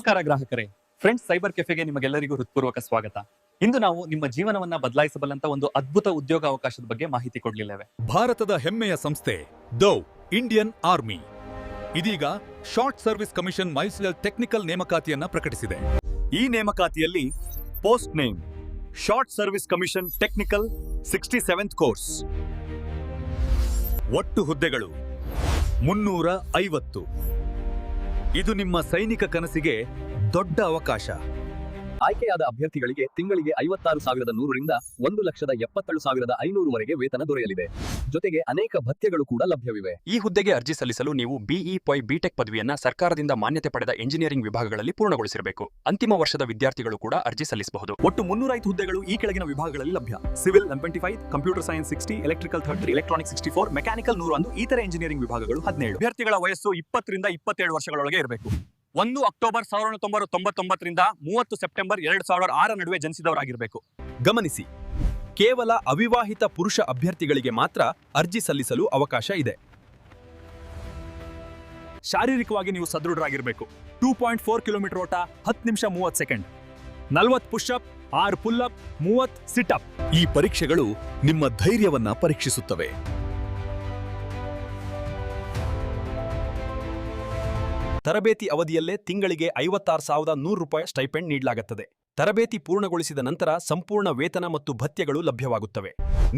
ನಮಸ್ಕಾರ ಗ್ರಾಹಕರೇ, friends cyber ಕೆಫೆಗೆ ನಿಮಗೆಲ್ಲರಿಗೂ ಹೃತ್ಪೂರ್ವಕ ಸ್ವಾಗತ. ಇಂದು ನಾವು ನಿಮ್ಮ ಜೀವನವನ್ನ ಬದಲಾಯಿಸಬಲ್ಲಂತ ಒಂದು ಅದ್ಭುತ ಉದ್ಯೋಗ ಅವಕಾಶದ ಬಗ್ಗೆ ಮಾಹಿತಿ ಕೊಡಲಿದ್ದೇವೆ. ಭಾರತದ ಹೆಮ್ಮೆಯ ಸಂಸ್ಥೆ ಡವ್ ಇಂಡಿಯನ್ ಆರ್ಮಿ ಇದೀಗ short service commission Mysuru technical ನೇಮಕಾತಿಯನ್ನ ಪ್ರಕಟಿಸಿದೆ. ಈ ನೇಮಕಾತಿಯಲ್ಲಿ post name short service commission technical 67th course. ಒಟ್ಟು ಹುದ್ದೆಗಳು 350. ಇದು ನಿಮ್ಮ ಸೈನಿಕ ಕನಸಿಗೆ ದೊಡ್ಡ ಅವಕಾಶ. ಆಯ್ಕೆಯಾದ ಅಭ್ಯರ್ಥಿಗಳಿಗೆ ತಿಂಗಳಿಗೆ 56,100 ರಿಂದ 1,77,500 ವರೆಗೆ ವೇತನ ದೊರೆಯಲಿದೆ. ಜೊತೆಗೆ ಅನೇಕ ಭತ್ಯೆಗಳು ಕೂಡ ಲಭ್ಯವಿವೆ. ಈ ಹುದ್ದೆಗೆ ಅರ್ಜಿ ಸಲ್ಲಿಸಲು ನೀವು ಬಿಟೆಕ್ ಪದವಿಯನ್ನ ಸರ್ಕಾರದಿಂದ ಮಾನ್ಯತೆ ಪಡೆದ ಎಂಜಿನಿಯರಿಂಗ್ ವಿಭಾಗಗಳಲ್ಲಿ ಪೂರ್ಣಗೊಳಿಸಿರಬೇಕು. ಅಂತಿಮ ವರ್ಷದ ವಿದ್ಯಾರ್ಥಿಗಳು ಕೂಡ ಅರ್ಜಿ ಸಲ್ಲಿಸಬಹುದು. ಒಟ್ಟು 305 ಹುದ್ದೆಗಳು ಈ ಕೆಳಗಿನ ವಿಭಾಗಗಳಲ್ಲಿ ಲಭ್ಯ: civil 125, computer science 60, electrical 30, electronics 64, mechanical 101, ಇತರ ಎಂಜಿನಿಯರಿಂಗ್ ವಿಭಾಗಗಳು 17. ಅಭ್ಯರ್ಥಿಗಳ ವಯಸ್ಸು 20 ರಿಂದ 27 ವರ್ಷಗಳೊಳಗೆ ಇರಬೇಕು. 1 ಅಕ್ಟೋಬರ್ 1999 ರಿಂದ 30 ಸೆಪ್ಟೆಂಬರ್ 2006 ನಡುವೆ ಜನಿಸಿದವರಾಗಿರಬೇಕು. ಗಮನಿಸಿ, ಕೇವಲ ಅವಿವಾಹಿತ ಪುರುಷ ಅಭ್ಯರ್ಥಿಗಳಿಗೆ ಮಾತ್ರ ಅರ್ಜಿ ಸಲ್ಲಿಸಲು ಅವಕಾಶ ಇದೆ. ಶಾರೀರಿಕವಾಗಿ ನೀವು ಸದೃಢರಾಗಿರಬೇಕು. 2.4 ಕಿಲೋಮೀಟರ್ ಓಟ, 10 ನಿಮಿಷ 30 ಸೆಕೆಂಡ್, 40 ಪುಷ್ಅಪ್, 6 ಪುಲ್ಅಪ್, 30 ಸಿಟ್ಅಪ್. ಈ ಪರೀಕ್ಷೆಗಳು ನಿಮ್ಮ ಧೈರ್ಯವನ್ನ ಪರೀಕ್ಷಿಸುತ್ತವೆ. ತರಬೇತಿ ಅವಧಿಯಲ್ಲೇ ತಿಂಗಳಿಗೆ 56,100 ರೂಪಾಯಿ ಸ್ಟೈಪೆಂಡ್ ನೀಡಲಾಗುತ್ತದೆ. ತರಬೇತಿ ಪೂರ್ಣಗೊಳಿಸಿದ ನಂತರ ಸಂಪೂರ್ಣ ವೇತನ ಮತ್ತು ಭತ್ಯೆಗಳು ಲಭ್ಯವಾಗುತ್ತವೆ.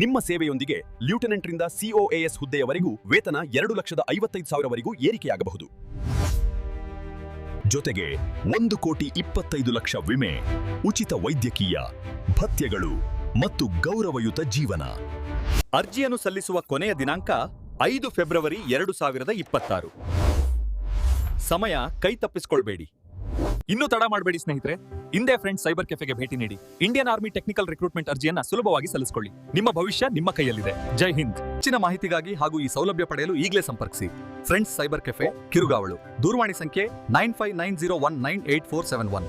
ನಿಮ್ಮ ಸೇವೆಯೊಂದಿಗೆ ಲ್ಯೂಟೆನೆಂಟ್ರಿಂದ COAS ಹುದ್ದೆಯವರೆಗೂ ವೇತನ 2,55,000 ವರೆಗೂ ಏರಿಕೆಯಾಗಬಹುದು. ಜೊತೆಗೆ 1,25,00,000 ವಿಮೆ, ಉಚಿತ ವೈದ್ಯಕೀಯ, ಭತ್ಯೆಗಳು ಮತ್ತು ಗೌರವಯುತ ಜೀವನ. ಅರ್ಜಿಯನ್ನು ಸಲ್ಲಿಸುವ ಕೊನೆಯ ದಿನಾಂಕ 5 ಫೆಬ್ರವರಿ 2026. ಸಮಯ ಕೈ ತಪ್ಪಿಸಿಕೊಳ್ಬೇಡಿ. ಇನ್ನೂ ತಡ ಮಾಡಬೇಡಿ ಸ್ನೇಹಿತರೆ, ಇಂದೇ ಫ್ರೆಂಡ್ಸ್ ಸೈಬರ್ ಕೆಫೆಗೆ ಭೇಟಿ ನೀಡಿ ಇಂಡಿಯನ್ ಆರ್ಮಿ ಟೆಕ್ನಿಕಲ್ ರಿಕ್ರೂಟ್ಮೆಂಟ್ ಅರ್ಜಿಯನ್ನ ಸುಲಭವಾಗಿ ಸಲ್ಲಿಸಿಕೊಳ್ಳಿ. ನಿಮ್ಮ ಭವಿಷ್ಯ ನಿಮ್ಮ ಕೈಯಲ್ಲಿದೆ. ಜೈ ಹಿಂದ್. ಹೆಚ್ಚಿನ ಮಾಹಿತಿಗಾಗಿ ಹಾಗೂ ಈ ಸೌಲಭ್ಯ ಪಡೆಯಲು ಈಗಲೇ ಸಂಪರ್ಕಿಸಿ ಫ್ರೆಂಡ್ಸ್ ಸೈಬರ್ ಕೆಫೆ, ಕಿರುಗಾವಳು. ದೂರವಾಣಿ ಸಂಖ್ಯೆ 9590198471.